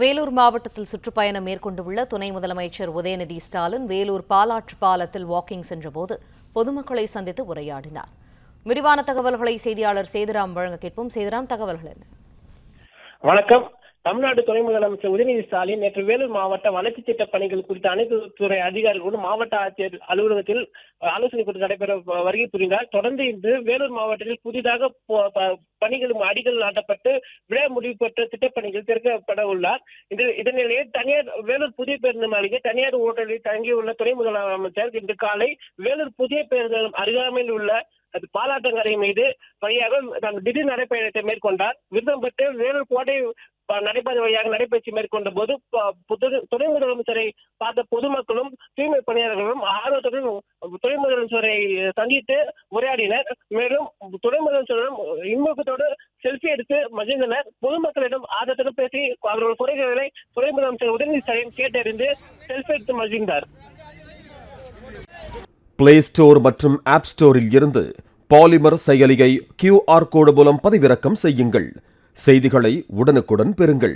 வேலூர் மாவட்டத்தில் சுற்றுப்பயணம் மேற்கொண்டுள்ள துணை முதலமைச்சர் உதயநிதி ஸ்டாலின் வேலூர் பாலாற்று பாலத்தில் வாக்கிங் சென்றபோது பொதுமக்களை சந்தித்து உரையாடினார். விரிவான தகவல்களை செய்தியாளர் சேதுராம் வழங்க கேட்போம். சேதுராம், தகவல்கள் என்ன? வணக்கம். தமிழ்நாடு துணை முதலமைச்சர் உதயநிதி ஸ்டாலின் நேற்று வேலூர் மாவட்ட வளர்ச்சி திட்ட பணிகள் குறித்த அனைத்து துறை அதிகாரிகளோடு மாவட்ட ஆட்சியர் அலுவலகத்தில் ஆலோசனை கூட்டம் நடைபெற வருகை புரிந்தார். தொடர்ந்து இன்று வேலூர் மாவட்டத்தில் புதிதாக பணிகளும் அடிகள் நாட்டப்பட்டு விழா முடிவு பெற்ற திட்டப்பணிகள் திறக்கப்பட உள்ளார். இதனிடையே தனியார் வேலூர் புதிய பேருந்து மாளிகை தனியார் ஓட்டலில் தங்கியுள்ள துணை முதலமைச்சர் இன்று காலை வேலூர் புதிய பேருந்து அருகாமையில் உள்ள பாலாற்றங்கரை மீது வழியாக திடீர் நடைப்பயணத்தை மேற்கொண்டார். விருதம்பட்டு வேலூர் கோட்டை நடைபாதை வழியாக நடைபயிற்சி மேற்கொண்ட போது துணை முதலமைச்சரை பார்த்த பொதுமக்களும் தூய்மை பணியாளர்களும் ஆர்வத்துடன் துணை முதலமைச்சரை சந்தித்து உரையாடினர். மேலும் துணை முதலமைச்சரிடம் இன்முகத்தோடு செல்ஃபி எடுத்து மகிழ்ந்தனர். பொதுமக்களிடம் ஆர்வத்துடன் பேசி அவர்கள் குறைகளை துணை முதலமைச்சர் உதயநிதி ஸ்டாலின் கேட்டறிந்து செல்ஃபி எடுத்து மகிழ்ந்தார். பிளே ஸ்டோர் மற்றும் ஆப் ஸ்டோரில் இருந்து பாலிமர் செயலியை QR கோடு மூலம் பதிவிறக்கம் செய்யுங்கள். செய்திகளை உடனுக்குடன் பெறுங்கள்.